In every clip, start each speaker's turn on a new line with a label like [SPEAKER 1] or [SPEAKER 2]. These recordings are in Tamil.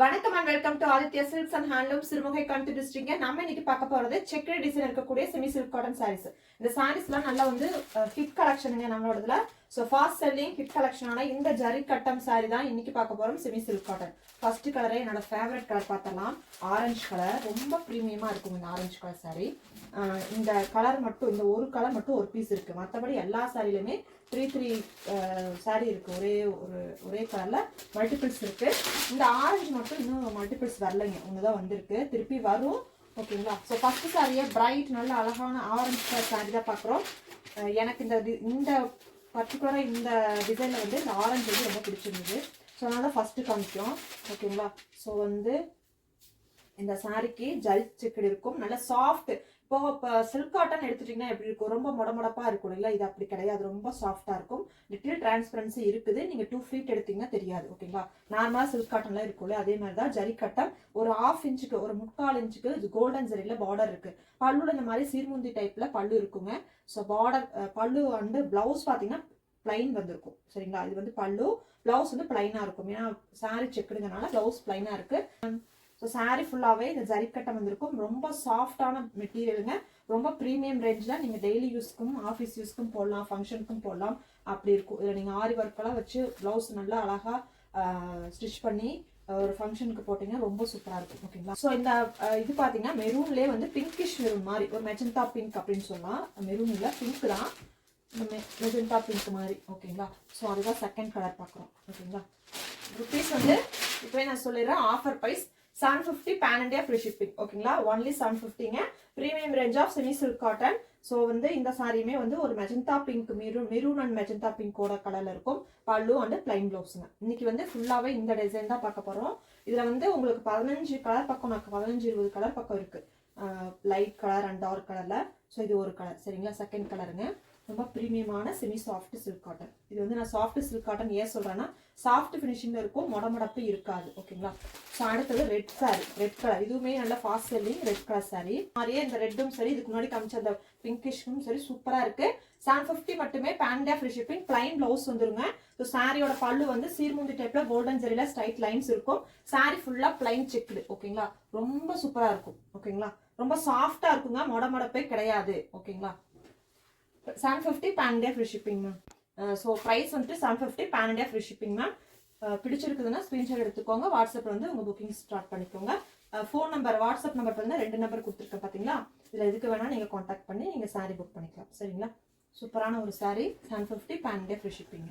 [SPEAKER 1] வணக்கம் and welcome to Aditya silks and handloom Sirumugai கண்டி டிஸ்ட்ரிக்ட். நம்ம இன்னைக்கு பார்க்க போறது செக்கர் டிசைன் இருக்கக்கூடிய செமி சில்க் காட்டன் சாரீஸ். இந்த சாரீஸ்லாம் நல்லா வந்து ஹிட் கலெக்ஷனுங்க நம்மளோடதுல. ஸோ ஃபாஸ்ட் செல்லிங் ஹிட் கலெக்ஷனான இந்த ஜரி கட்டம் சாரி தான் இன்னைக்கு பார்க்க போறோம். செமி சில்க் காட்டன் ஃபர்ஸ்ட் கலரே என்னோட ஃபேவரட் கலர் பார்த்தலாம். ஆரஞ்சு கலர் ரொம்ப ப்ரீமியமா இருக்கும் இந்த ஆரஞ்சு கலர் சாரி. இந்த கலர் மட்டும் இந்த ஒரு கலர் மட்டும் ஒரு பீஸ் இருக்கு. மற்றபடி எல்லா சாரிலுமே த்ரீ சாரி இருக்கு. ஒரே கலர்ல மல்டிபிள்ஸ் இருக்கு. இந்த ஆரஞ்சு மட்டும் இன்னும் மல்டிபிள்ஸ் வரலைங்க, ஒண்ணுதான் வந்திருக்கு, திருப்பி வரும். ஓகேங்களா? ஸோ ஃபர்ஸ்ட் சாரியை பிரைட் நல்ல அழகான ஆரஞ்சு கலர் சாரி தான் பார்க்குறோம். எனக்கு இந்த பர்டிகுலராக இந்த டிசைனில் வந்து இந்த ஆரஞ்சு வந்து ரொம்ப பிடிச்சிருந்தது. ஸோ அதனால தான் ஃபர்ஸ்ட் காமிக்கும். ஓகேங்களா? ஸோ வந்து இந்த சாரிக்கு ஜரி செக்கட் இருக்கும், நல்ல சாஃப்ட். இப்போ சில்க் காட்டன் எடுத்துட்டீங்கன்னா எப்படி இருக்கும், ரொம்ப மொடமொடப்பா இருக்கும் இல்லை, இது அப்படி கிடையாது, ரொம்ப சாஃப்டா இருக்கும். லிட்டில் டிரான்ஸ்பரன்சி இருக்குது. நீங்க 2 ஃபீட் எடுத்தீங்கன்னா தெரியாது. ஓகேங்களா? நார்மலா சில்க் காட்டன்லாம் இருக்கும்ல, அதே மாதிரி தான் ஜரி கட்டம். ஒரு 1/2 இன்ச்சுக்கு ஒரு 3/4 இன்ச்சுக்கு கோல்டன் ஜரியில பார்டர் இருக்கு. பல்லுல இந்த மாதிரி சீர்முந்தி டைப்ல பல்லு இருக்குங்க. ஸோ பார்டர் பல்லு வந்து பிளவுஸ் பாத்தீங்கன்னா பிளைன் வந்திருக்கும். சரிங்களா? இது வந்து பல்லு, பிளவுஸ் வந்து பிளைனா இருக்கும். ஏன்னா சாரி செக்குடுங்கனால பிளவுஸ் பிளைனா இருக்கு. ஸோ சாரீ ஃபுல்லாகவே இந்த ஜரிக்கட்டம் வந்திருக்கும். ரொம்ப சாஃப்டான மெட்டீரியலுங்க, ரொம்ப ப்ரீமியம் ரேஞ்சில். நீங்கள் டெய்லி யூஸ்க்கும் ஆஃபீஸ் யூஸ்க்கும் போடலாம், ஃபங்க்ஷனுக்கும் போடலாம், அப்படி இருக்கும். இதில் நீங்கள் ஆரி ஒர்க்கெல்லாம் வச்சு ப்ளவுஸ் நல்லா அழகாக ஸ்டிச் பண்ணி ஒரு ஃபங்க்ஷனுக்கு போட்டிங்கன்னா ரொம்ப சூப்பராக இருக்கும். ஓகேங்களா? ஸோ இந்த இது பார்த்தீங்கன்னா மெரூன்லேயே வந்து பிங்கிஷ் மெரூன் மாதிரி, ஒரு மெஜந்தா பிங்க் அப்படின்னு சொல்லலாம். மெரூன் இல்லை, பிங்க் தான், மெஜந்தா பிங்க் மாதிரி. ஓகேங்களா? ஸோ அதுதான் செகண்ட் கலர் பார்க்குறோம். ஓகேங்களா? ருபீஸ் வந்து இப்போவே நான் சொல்லிடுறேன், offer price 750 pan India free shipping. ஓகேங்களா? ஒன்லி 750ங்க. Premium range of semi silk cotton. So வந்து இந்த சாரியுமே வந்து ஒரு magenta pink, maroon and magenta பிங்கோட கலர்ல இருக்கும். பல்லு அண்ட் பிளைன் பிளவுஸுங்க. இன்னைக்கு வந்து ஃபுல்லாவே இந்த டிசைன் தான் பார்க்க போறோம். இதுல வந்து உங்களுக்கு 15 கலர் பக்கம், எனக்கு 15-20 கலர் பக்கம் இருக்கு. லைட் கலர் அண்ட் டார்க் கலர்ல. ஸோ இது ஒரு கலர். சரிங்களா? செகண்ட் கலருங்க. ரொம்ப ப்ரீமியமான செமி சாஃப்ட் சில்க் காட்டன். இது வந்து நான் சாஃப்ட் சில்க் காட்டன் ஏன் சொல்றேன்னா, சாஃப்ட் ஃபினிஷிங்ல இருக்கும், மொடமொடப்பு இருக்காது. ஓகேங்களா? ஸோ அடுத்தது ரெட் சாரி, ரெட் கலர். இதுவுமே நல்ல fast selling red colour sorry. மாதிரியே இந்த ரெட்டும் சரி, இதுக்கு முன்னாடி காமிச்ச அந்த பிங்கிஷும் சரி சூப்பரா இருக்கு. 750 மட்டுமே, pan India free shipping. Plain blouse வந்துருங்க. ஸோ சாரியோட பல்லு வந்து சீர்முந்தி டைப்ல கோல்டன் ஜரியில ஸ்ட்ரைட் லைன்ஸ் இருக்கும். சாரி ஃபுல்லா பிளைன் செக்குடு. ஓகேங்களா? ரொம்ப சூப்பரா இருக்கும். ஓகேங்களா? ரொம்ப சாஃப்டா இருக்குங்க, மொடமொடப்பே கிடையாது. ஓகேங்களா? 750 pan India free shipping ma'am. So price வந்துட்டு 750 pan India free shipping ma'am. பிடிச்சிருக்குதுன்னா ஸ்க்ரீன்ஷாட் எடுத்துக்கோங்க, வாட்ஸ்அப்பில் வந்து உங்கள் புக்கிங் ஸ்டார்ட் பண்ணிக்கோங்க. ஃபோன் நம்பர், வாட்ஸ்அப் நம்பர் பார்த்தீங்கன்னா 2 நம்பர் கொடுத்துருக்கேன் பார்த்தீங்களா? இதில் எதுக்கு வேணால் நீங்கள் காண்டாக்ட் பண்ணி நீங்கள் சாரீ புக் பண்ணிக்கலாம். சரிங்களா? சூப்பரான ஒரு sari, 750 pan India free shipping.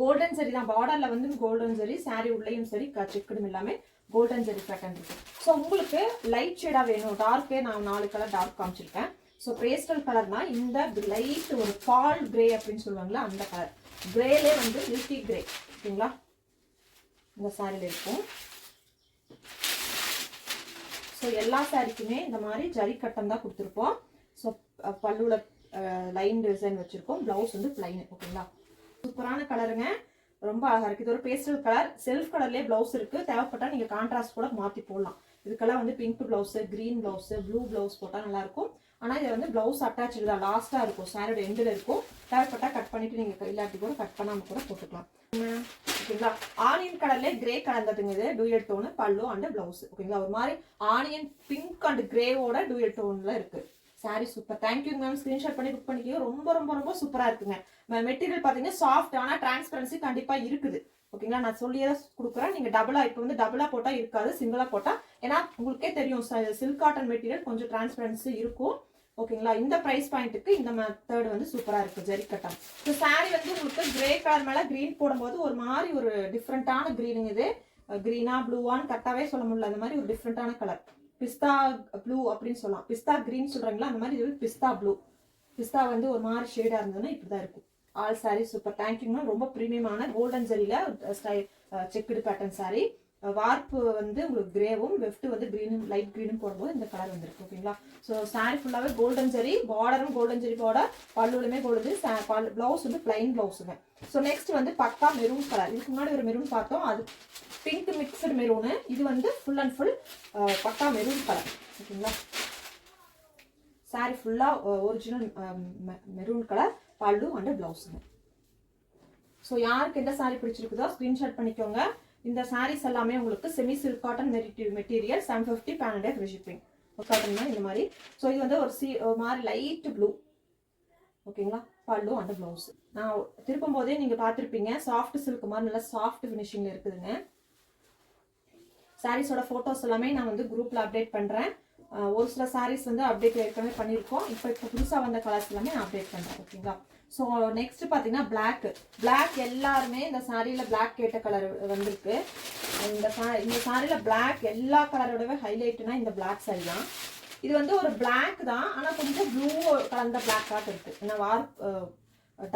[SPEAKER 1] Golden zari தான், பார்டர்ல வந்து கோல்டன் ஜரி, சாரி உள்ளேயும் சரி செக்குடும் எல்லாமே கோல்டன் ஜரி பேட்டர்ன் இருக்கு. ஸோ உங்களுக்கு லைட் ஷேடா வேணும், டார்க்கே நான் 4 கலர் டார்க் காமிச்சிருக்கேன். ஸோ பேஸ்டல் கலர்னா இந்த லைட் ஒரு பால் கிரே அப்படின்னு சொல்லுவாங்களா, அந்த கலர் கிரேலே வந்து மில்கி கிரே. ஓகேங்களா? இந்த சாரில இருக்கும். ஸோ எல்லா சாரிக்குமே இந்த மாதிரி ஜரி கட்டம் தான் கொடுத்துருப்போம். ஸோ பல்லுல லைன் டிசைன் வச்சிருக்கோம். பிளவுஸ் வந்து பிளைன். ஓகேங்களா? சூப்பரான கலருங்க, ரொம்ப அழகா இருக்கு. இது ஒரு பேஸ்டல் கலர், செல்ஃப் கலர்லயே பிளவுஸ் இருக்கு. தேவைப்பட்டா நீங்க கான்ட்ராஸ்ட் கூட மாத்தி போடலாம். இதுக்கெல்லாம் வந்து pink blouse, green blouse, blue blouse போட்டா நல்லா இருக்கும். ஆனா இது வந்து பிளவுஸ் அட்டாச்சு தான், லாஸ்டா இருக்கும், சாரியோட எண்டில் இருக்கும். தேவைப்பட்டா கட் பண்ணிட்டு நீங்க இல்லாட்டி கூட கட் பண்ணாம கூட போட்டுக்கலாம். ஓகேங்களா? ஆனியன் கலர்ல கிரே கலந்ததுங்க. இது டூயட் டோன், பல்லு அண்ட் பிளவுஸ். ஓகேங்களா? ஒரு மாதிரி ஆனியன் பிங்க் அண்ட் கிரேவோட டூயட் டோன்ல இருக்கு. Sorry super. Thank you ma'am. Screenshot பண்ணி புக் பண்ணிக்கோ. ரொம்ப ரொம்ப ரொம்ப சூப்பரா இருக்குங்க. மெட்டீரியல் பாத்தீங்கன்னா சாஃப்ட், ஆனா டிரான்ஸ்பரன்சி கண்டிப்பா இருக்குது. ஓகேங்களா? நான் சொல்லியே கொடுக்குறேன். நீங்க டபுளா, இப்போ வந்து டபுளா போட்டா இருக்காது, சிங்கிளா போட்டா. ஏன்னா உங்களுக்கே தெரியும் சில்க் காட்டன் மெட்டீரியல் கொஞ்சம் டிரான்ஸ்பரன்சி இருக்கும். ஓகேங்களா? இந்த பிரைஸ் பாயிண்ட்டுக்கு இந்த மெத்தட் வந்து சூப்பரா இருக்கு, ஜரி கட்டம். ஸோ சாரி வந்து உங்களுக்கு கிரே கலர் மேல கிரீன் போடும்போது ஒரு மாதிரி ஒரு டிஃப்ரெண்டான கிரீனுங்க. இது கிரீனா ப்ளூவான்னு கரெக்டாவே சொல்ல முடியல, அந்த மாதிரி ஒரு டிஃப்ரெண்டான கலர். பிஸ்தா ப்ளூ அப்படின்னு சொல்லலாம், பிஸ்தா கிரீன் சொல்றாங்களா, அந்த மாதிரி இது பிஸ்தா ப்ளூ. பிஸ்தா வந்து ஒரு மாதிரி ஷேடா இருந்ததுன்னா இப்படிதான் இருக்கும். All sorry super. தேங்க்யூங்க. ரொம்ப ப்ரீமியமான கோல்டன் ஜரியில செக்குடு பேட்டர்ன் சாரி. வார்ப்பு வந்து உங்களுக்கு கிரேவும், வெஃப்ட் வந்து கிரீனும், லைட் கிரீனும் போடும்போது இந்த கலர் வந்துருக்கு. ஓகேங்களா? ஸோ சாரி ஃபுல்லாவே கோல்டன் ஜரி, பார்டரும் கோல்டன் ஜரி பார்டர், பல்லுலுமே கோல்டன், பிளவுஸ் வந்து பிளைன் பிளவுஸுங்க. ஸோ நெக்ஸ்ட் வந்து பக்கா மெரூன் கலர். இதுக்கு முன்னாடி ஒரு மெரூன் பார்த்தோம், அது பிங்க் மிக்சடு மெரூனு. இது வந்து ஃபுல் அண்ட் ஃபுல் பக்கா மெரூன் கலர். ஓகேங்களா? சாரி ஃபுல்லா ஒரிஜினல் மெரூன் கலர், பல்லு அண்ட் பிளவுஸுங்க. ஸோ யாருக்கு எந்த சாரி பிடிச்சிருக்குதோ ஸ்கிரீன்ஷாட் பண்ணிக்கோங்க. இந்த சாரீஸ் எல்லாமே உங்களுக்கு semi silk cotton material 750 pan-India free shipping. Cotton தான் இந்த மாதிரி. ஸோ இது வந்து ஒரு மாதிரி லைட் ப்ளூ ஓகேங்களா. பல்லு அண்ட் ப்ளவுஸ் நான் திருப்பும் போதே நீங்கள் பார்த்துருப்பீங்க சாஃப்ட் சில்க் மாதிரி நல்லா சாஃப்ட் ஃபினிஷிங்கில் இருக்குதுங்க. சாரீஸோட ஃபோட்டோஸ் எல்லாமே நான் வந்து குரூப்பில் அப்டேட் பண்ணுறேன். ஒரு சில சாரீஸ் வந்து அப்டேட் ஏற்கனவே பண்ணியிருக்கோம். இப்போ புதுசாக வந்த கலர்ஸ் எல்லாமே நான் அப்டேட் பண்ணுறேன் ஓகேங்களா. ஸோ நெக்ஸ்ட் பார்த்தீங்கன்னா பிளாக் எல்லாருமே இந்த சாரியில் பிளாக் கேட்ட கலர் வந்திருக்கு. இந்த சாரியில் பிளாக் எல்லா கலரோடவே ஹைலைட்னா இந்த பிளாக் சாரி தான். இது வந்து ஒரு பிளாக் தான், ஆனால் கொஞ்சம் ப்ளூ கலந்த பிளாக்காக இருக்கு. ஏன்னா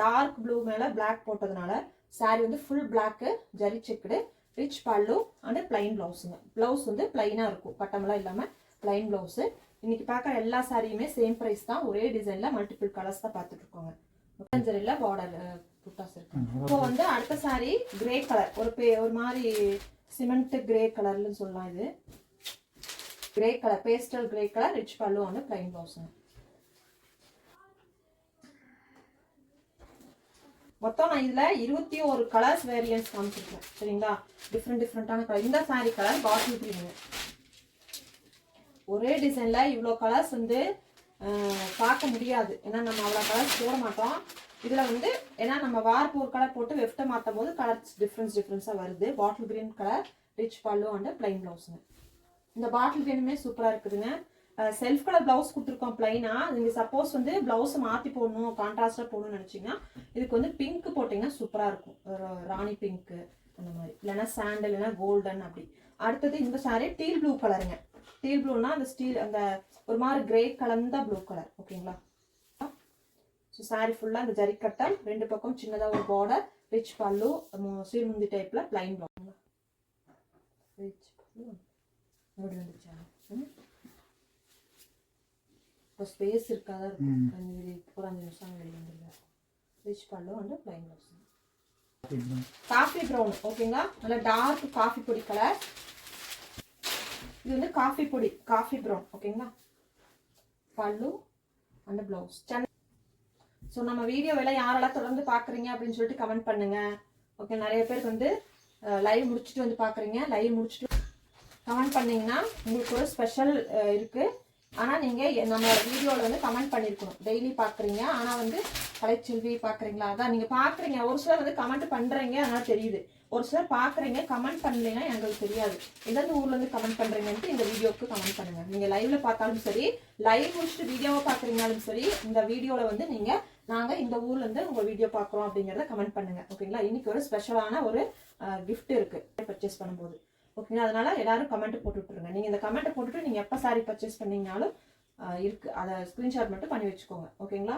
[SPEAKER 1] டார்க் ப்ளூ மேலே பிளாக் போட்டதுனால சாரி வந்து full block zari checked rich பல்லு அண்ட் பிளைன் பிளவுஸுங்க. பிளவுஸ் வந்து பிளைனாக இருக்கும், கட்டமெல்லாம் இல்லாமல் பிளைன் பிளவுஸு. இன்னைக்கு பார்க்குற எல்லா சாரியுமே சேம் ப்ரைஸ் தான், ஒரே டிசைனில் மல்டிபிள் கலர்ஸ் தான் பார்த்துட்டு இருக்கோங்க. சரியில்ல பார்டர் புட்டாஸ் இருக்கு. இப்போ வந்து அடுத்த சாரி கிரே கலர், ஒரு மாதிரி சிமெண்ட் கிரே கலர்னு சொல்லலாம். இது grey colour, pastel grey colour, rich பல்லு அண்ட் பிளைன் பிளவுஸுங்க. மொத்தம் நான் இதுல 21 கலர்ஸ் வேரியன்ஸ் காமிச்சிருக்கேன் சரிங்களா. டிஃப்ரெண்டான கலர். இந்த சாரி கலர் பாட்டில் கிரீன். ஒரே டிசைன்ல இவ்வளோ கலர்ஸ் வந்து பார்க்க முடியாது, ஏன்னா நம்ம அவ்வளோ கலர்ஸ் போட மாட்டோம். இதுல வந்து ஏன்னா நம்ம வார்ப்பு ஒரு கலர் போட்டு வெஃப்ட்டை மாற்றும் போது கலர்ஸ் டிஃப்ரென்ஸாக வருது. பாட்டில் கிரீன் கலர், ரிச் பல்லு அண்ட் பிளைன் பிளவுஸுங்க. இந்த பாட்டில் கிரீனுமே சூப்பராக இருக்குதுங்க. செல்ஃப் கலர் பிளவுஸ் கொடுத்துருக்கோம் பிளைனா. நீங்கள் சப்போஸ் வந்து பிளவுஸை மாற்றி போடணும், கான்ட்ராஸ்டாக போடணும்னு நினச்சிங்கன்னா இதுக்கு வந்து பிங்க் போட்டிங்கன்னா சூப்பராக இருக்கும். ராணி பிங்க்கு அந்த மாதிரி, இல்லைன்னா சாண்டல், இல்லைன்னா கோல்டன் அப்படி. அடுத்தது இந்த சாரி டீல் ப்ளூ கலருங்க. டீல் ப்ளூனா அந்த ஒரு மாதிரி கிரே கலந்த ப்ளூ கலர் ஓகேங்களா. ஸோ சாரி ஃபுல்லாக அந்த ஜரிக்கட்டம், ரெண்டு பக்கம் சின்னதாக ஒரு பார்டர், ரிச் பல்லு, சீர்முந்தி டைப்பில் பிளைன் ப்ளவுஸ். ரிச் பல்லு எப்படி வந்துச்சா இப்போ ஸ்பேஸ் இருக்காதான் இருக்கும், ஒரு 5 நிமிஷம் வெளியே வந்துருங்க. ரிச் பல்லு and plain blouse. Coffee brown ஓகேங்களா, நல்லா டார்க் காஃபி பொடி கலர். இது வந்து காஃபி ப்ரௌன் ஓகேங்களா. Pallu and blouse. ஸோ நம்ம வீடியோவெல்லாம் யாரெல்லாம் தொடர்ந்து பார்க்குறீங்க அப்படின்னு சொல்லிட்டு கமெண்ட் பண்ணுங்க ஓகே. நிறைய பேர் வந்து லைவ் முடிச்சுட்டு வந்து பார்க்குறீங்க. லைவ் முடிச்சுட்டு கமெண்ட் பண்ணிங்கன்னா உங்களுக்கு ஒரு ஸ்பெஷல் இருக்குது. ஆனால் நீங்கள் நம்மளோட வீடியோவில் வந்து கமெண்ட் பண்ணியிருக்கணும். டெய்லி பார்க்குறீங்க, ஆனால் வந்து கலைச்செல்வி பார்க்குறீங்களா, அதான் நீங்கள் பார்க்குறீங்க. ஒரு சிலர் வந்து கமெண்ட் பண்ணுறீங்க, அதனால் தெரியுது. ஒரு சிலர் பார்க்குறீங்க, கமெண்ட் பண்ணலைன்னா எங்களுக்கு தெரியாது எந்தெந்த ஊர்லேருந்து கமெண்ட் பண்ணுறீங்கன்ட்டு இந்த வீடியோவுக்கு கமெண்ட் பண்ணுங்கள். நீங்கள் லைவில் பார்த்தாலும் சரி, லைவ் முடிச்சுட்டு வீடியோவை பார்க்குறீங்கனாலும் சரி, இந்த வீடியோவில் வந்து நீங்கள் நாங்கள் இந்த ஊர்லேருந்து உங்கள் வீடியோ பார்க்குறோம் அப்படிங்கிறத கமெண்ட் பண்ணுங்கள் ஓகேங்களா. இன்னைக்கு ஒரு ஸ்பெஷலான ஒரு கிஃப்ட் இருக்குது பர்ச்சேஸ் பண்ணும்போது ஓகேங்களா. அதனால எல்லாரும் கமெண்ட் போட்டு விட்டுருங்க. நீங்கள் இந்த கமெண்ட்டை போட்டுட்டு நீங்கள் எப்போ சாரி பர்ச்சேஸ் பண்ணீங்கனாலும் இருக்குது, அதை ஸ்க்ரீன்ஷாட் மட்டும் பண்ணி வச்சுக்கோங்க ஓகேங்களா.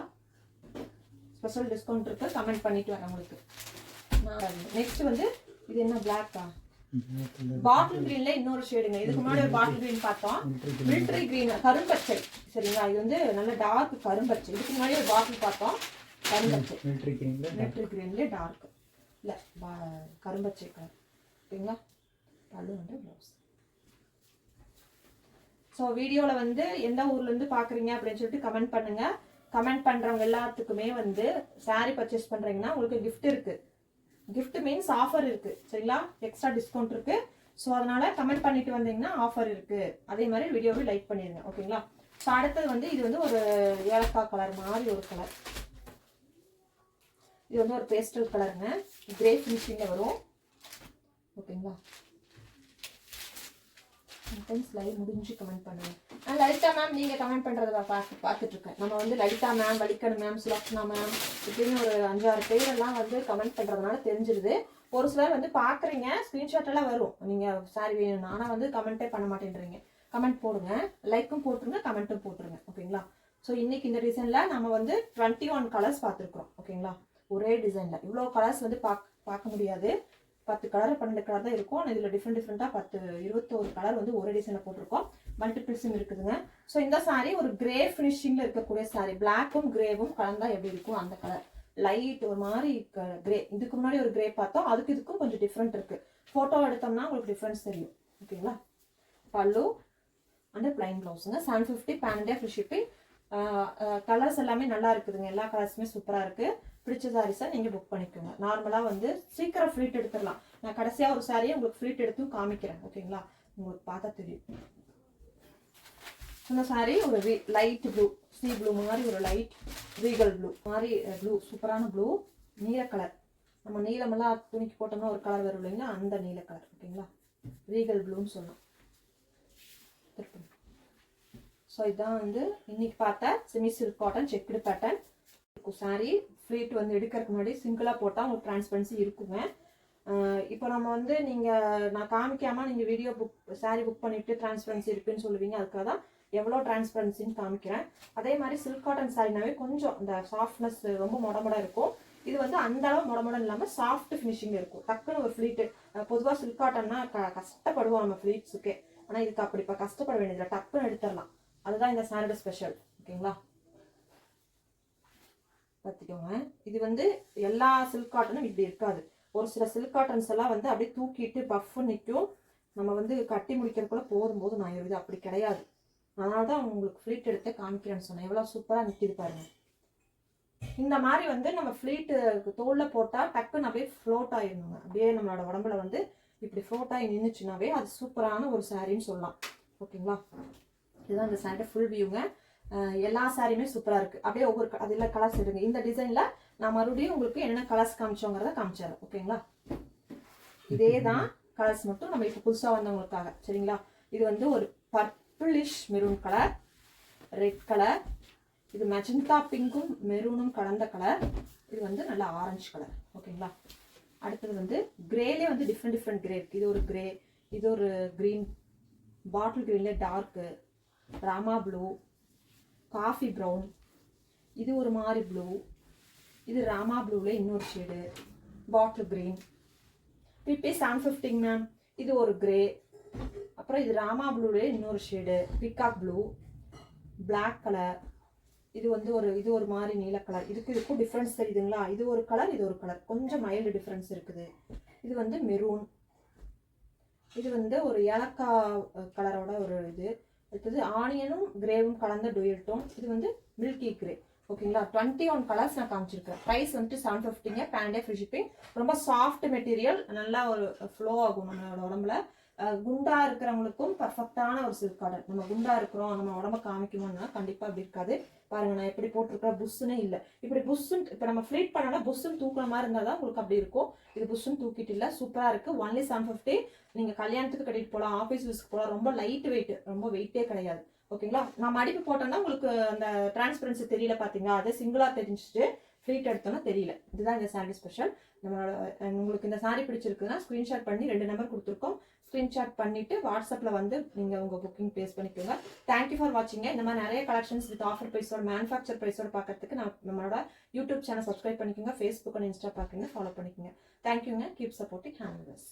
[SPEAKER 1] ஸ்பெஷல் டிஸ்கவுண்ட் இருக்குது, கமெண்ட் பண்ணிட்டு வரவங்களுக்கு. நெக்ஸ்ட் வந்து இது என்ன பிளாக்கா, பாட்டில் கிரீன்ல இன்னொரு ஷேடுங்க. இதுக்கு முன்னாடி ஒரு பாட்டில் கிரீன் பார்த்தோம், மிலிட்டரி கிரீன், கரும்பச்சை சரிங்களா. இது வந்து நல்ல டார்க் கரும்பச்சை. இதுக்கு முன்னாடி ஒரு பாட்டில் பார்த்தோம் கரும்பச்சை, மிலிட்டரி கிரீன்ல டார்க் இல்லை கரும்பச்சை கலர் ஓகேங்களா. பல்லு வந்து ப்ளவுஸ். ஸோ வீடியோவில் வந்து எந்த ஊர்லேருந்து பார்க்குறீங்க அப்படின்னு சொல்லிட்டு கமெண்ட் பண்ணுங்க. கமெண்ட் பண்ணுறவங்க எல்லாத்துக்குமே வந்து சாரீ பர்ச்சேஸ் பண்ணுறீங்கன்னா உங்களுக்கு கிஃப்ட் இருக்குது. கிஃப்ட் மீன்ஸ் ஆஃபர் இருக்குது சரிங்களா, எக்ஸ்ட்ரா டிஸ்கவுண்ட் இருக்குது. ஸோ அதனால் கமெண்ட் பண்ணிட்டு வந்தீங்கன்னா ஆஃபர் இருக்குது. அதே மாதிரி வீடியோவை லைக் பண்ணிடுங்க ஓகேங்களா. ஸோ அடுத்தது வந்து இது வந்து ஒரு ஏலக்காய் கலர் மாதிரி ஒரு கலர். இது வந்து ஒரு பேஸ்டல் கலருங்க, கிரே ஃபினிஷிங்கில் வரும் ஓகேங்களா. லைவ் முடிஞ்சு கமெண்ட் பண்ணுங்க. லலிதா மேம் நீங்கள் கமெண்ட் பண்ணுறத பார்த்துட்டு இருக்கேன். நம்ம வந்து லலிதா மேம், வலிக்கன் மேம், சுலக்ஷனா மேம் இப்படின்னு ஒரு 5-6 பேரெல்லாம் வந்து கமெண்ட் பண்ணுறதுனால தெரிஞ்சிருது. ஒரு சிலர் வந்து பார்க்குறீங்க, ஸ்க்ரீன்ஷாட் எல்லாம் வரும் நீங்கள் சாரி வேணும்னு, ஆனால் வந்து கமெண்ட்டே பண்ண மாட்டேன்றீங்க. கமெண்ட் போடுங்க, லைக்கும் போட்டுருங்க, கமெண்ட்டும் போட்டுருங்க ஓகேங்களா. ஸோ இன்னைக்கு இந்த டிசைனில் நம்ம வந்து 21 கலர்ஸ் பார்த்துருக்குறோம் ஓகேங்களா. ஒரே டிசைனில் இவ்வளோ கலர்ஸ் வந்து பார்க்க முடியாது. 10 கலர் 12 கலர் தான் இருக்கும். ஆனால் இதில் டிஃப்ரெண்ட்டாக 21 கலர் வந்து ஒரே டிசைனில் போட்டிருக்கோம். மல்டிபிள்ஸும் இருக்குதுங்க. ஸோ இந்த சாரீ ஒரு கிரே ஃபினிஷிங்கில் இருக்கக்கூடிய சாரீ, பிளாக்கும் கிரேவும் கலந்தா எப்படி இருக்கும் அந்த கலர், லைட் ஒரு மாதிரி கிரே. இதுக்கு முன்னாடி ஒரு கிரே பார்த்தோம், அதுக்கு இதுக்கும் கொஞ்சம் டிஃப்ரெண்ட் இருக்குது. ஃபோட்டோ எடுத்தோம்னா உங்களுக்கு டிஃப்ரென்ஸ் தெரியும் ஓகேங்களா. பல்லு அண்ட் பிளைன் ப்ளவுஸுங்க. 750 pan-India free shipping. கலர்ஸ் எல்லாமே நல்லா இருக்குதுங்க, எல்லா கலர்ஸுமே சூப்பராக இருக்குது. பிடிச்ச சாரீஸை நீங்கள் புக் பண்ணிக்கோங்க. நார்மலாக வந்து சீக்கிரம் ஃப்ளீட் எடுத்துடலாம். நான் கடைசியாக ஒரு சாரியை உங்களுக்கு ஃப்ளீட் எடுத்தும் காமிக்கிறேன். ஓகேங்களா, உங்களுக்கு பார்த்தா தெரியும். இந்த சாரீ ஒரு லைட் ப்ளூ, சீ ப்ளூ மாதிரி ஒரு லைட் ரீகல் ப்ளூ மாதிரி ப்ளூ, சூப்பரான ப்ளூ, நீல கலர். நம்ம நீளமெல்லாம் துணிக்கு போட்டோம்னா ஒரு கலர் வரும் இல்லைங்களா, அந்த நீல கலர். ஓகேங்களா, ரீகல் ப்ளூன்னு சொல்லலாம். ஸோ இதுதான் வந்து இன்னைக்கு பார்த்த semi silk cotton checked pattern sari. Pleat வந்து எடுக்கிறதுக்கு முன்னாடி சிங்கிளாக போட்டால் உங்களுக்கு டிரான்ஸ்பரன்சி இருக்குங்க. இப்போ நம்ம வந்து நான் காமிக்காமல் நீங்கள் வீடியோ சாரீ புக் பண்ணிவிட்டு டிரான்ஸ்பரன்சி இருக்குன்னு சொல்லுவீங்க. அதுக்காக தான் எவ்வளோ டிரான்ஸ்பரன்சின்னு காமிக்கிறேன். அதே மாதிரி சில்க் காட்டன் சாரினாவே கொஞ்சம் இந்த சாஃப்ட்னஸ் ரொம்ப மொடமொட இருக்கும். இது வந்து அந்த அளவு மொடமொடன் இல்லாமல் சாஃப்ட் ஃபினிஷிங் இருக்கும். டக்குன்னு ஒரு ஃப்ளீட்டு, பொதுவாக சில்க் காட்டன்னா கஷ்டப்படுவோம் நம்ம ஃப்ளீட்ஸுக்கே. ஆனால் இதுக்கு அப்படி இப்போ கஷ்டப்பட வேண்டியதில்லை, டக்குன்னு எடுத்துடலாம். அதுதான் இந்த சாரியோட ஸ்பெஷல். ஓகேங்களா, பார்த்துக்கோங்க. இது வந்து எல்லா சில்க் காட்டனும் இப்படி இருக்காது. ஒரு சில சில்க் காட்டன்ஸ் எல்லாம் வந்து அப்படியே தூக்கிட்டு பஃப் நிற்கும். நம்ம வந்து கட்டி முடிக்கிறதுக்குள்ள போதும்போது நான் இது அப்படி கிடையாது. அதனால தான் உங்களுக்கு ஃப்ளீட் எடுத்து காமிக்கிறேன்னு சொன்னேன். எவ்வளோ சூப்பராக நிற்கிது பாருங்க. இந்த மாதிரி வந்து நம்ம ஃப்ளீட்டு தோலில் போட்டால் டக்குன்னு அப்படியே ஃப்ளோட் ஆகிடணுங்க. அப்படியே நம்மளோட உடம்புல வந்து இப்படி ஃப்ளோட் ஆகி நின்றுச்சுனாவே அது சூப்பரான ஒரு சாரின்னு சொல்லலாம். ஓகேங்களா, இதுதான் இந்த சாரியோட ஃபுல் வியூங்க. எல்லா சாரியுமே சூப்பராக இருக்குது. அப்படியே ஒவ்வொரு அதில் கலர்ஸ் எடுங்க. இந்த டிசைனில் நான் மறுபடியும் உங்களுக்கு என்னென்ன கலர்ஸ் காமிச்சோங்கிறத காமிச்சிடறேன். ஓகேங்களா, இதே தான் கலர்ஸ் மட்டும் நம்ம இப்போ புதுசாக வந்தவங்களுக்காக. சரிங்களா, இது வந்து ஒரு purplish maroon colour, red colour, இது மெஜந்தா பிங்க்கும் மெரூனும் கலந்த கலர், இது வந்து நல்லா ஆரஞ்சு கலர். ஓகேங்களா, அடுத்தது வந்து கிரேலே வந்து டிஃப்ரெண்ட் கிரே இருக்குது. இது ஒரு கிரே, இது ஒரு க்ரீன், பாட்டில் க்ரீன்லேயே dark, Rama blue, coffee brown, இது ஒரு மாதிரி ப்ளூ, இது ராமா ப்ளூவில் இன்னொரு ஷேடு, பாட்டில் க்ரீன், பிபி 750 மேம். இது ஒரு கிரே, அப்புறம் இது ராமா ப்ளூவில் இன்னொரு shade, peacock blue, black colour, இது வந்து இது ஒரு மாதிரி நீல கலர். இதுக்கும் டிஃப்ரென்ஸ் தெரியுதுங்களா? இது ஒரு கலர், இது ஒரு கலர், கொஞ்சம் மைல்டு டிஃப்ரென்ஸ் இருக்குது. இது வந்து மெரூன், இது வந்து ஒரு ஏலக்காய் கலரோட ஒரு இது. அடுத்தது ஆனியனும் கிரேவும் கலந்த டூயல் டோன், இது வந்து மில்கி கிரே. ஓகேங்களா, 21 கலர்ஸ் நான் காமிச்சிருக்கேன். ப்ரைஸ் வந்துட்டு 750ங்க. பேண்டே ஃப்ரீ ஷிப்பிங். ரொம்ப சாஃப்ட் மெட்டீரியல், நல்லா ஒரு ஃப்ளோ ஆகும் நம்மளோட உடம்புல. குண்டா இருக்கிறவங்களுக்கும் பர்ஃபெக்டான ஒரு சில்க் காட்டன். நம்ம குண்டா இருக்கிறோம், நம்ம உடம்ப காமிக்கணும்னா கண்டிப்பாக அப்படி இருக்காது. பாருங்க, நான் எப்படி போட்டிருக்கேன், புஷ்ஷுன்னு இல்லை. இப்படி புஷ்ஷுன்னு இப்போ நம்ம ஃப்ளீட் பண்ணோம்னா புஷ்ஷுன்னு தூக்குற மாதிரி இருந்தால் தான் உங்களுக்கு அப்படி இருக்கும். இது புஷ்ஷுன்னு தூக்கிட்டு இல்லை, சூப்பராக இருக்குது. ஒன்லி 750. நீங்கள் கல்யாணத்துக்கு கட்டிட்டு போகலாம், ஆஃபீஸ் யூஸ்க்கு போகலாம். ரொம்ப லைட் வெயிட், ரொம்ப வெயிட்டே கிடையாது. ஓகேங்களா, நான் மடிப்பு போட்டோம்னா உங்களுக்கு அந்த டிரான்ஸ்பரன்சி தெரியல. பார்த்தீங்களா, அது சிங்கிளாக தெரிஞ்சுட்டு ஃப்ளீட் எடுத்தோம்னா தெரியல. இதுதான் இந்த சாரீ ஸ்பெஷல். நம்மளோட உங்களுக்கு இந்த சாரீ பிடிச்சிருக்குன்னா ஸ்க்ரீன்ஷாட் பண்ணி 2 நம்பர் கொடுத்துருக்கோம். ஸ்க்ரீன்ஷாட் பண்ணிவிட்டு வாட்ஸ்அப்பில் வந்து நீங்கள் உங்கள் புக்கிங் ப்ளேஸ் பண்ணிக்கோங்க. Thank you for வாட்சிங்க. இந்த மாதிரி நிறைய கலெக்ஷன்ஸ் வித் ஆஃபர் ப்ரைஸோட, மேனுஃபேக்சர் ப்ரைஸோட பார்க்கறதுக்கு நம்மளோட யூடியூப் சேனல் சப்ஸ்கிரைப் பண்ணிக்கோங்க. ஃபேஸ்புக் அண்ட் இன்ஸ்டா பார்க்குங்க, ஃபாலோ பண்ணிக்கோங்க. தேங்க்யூங்க. Keep supporting handlers.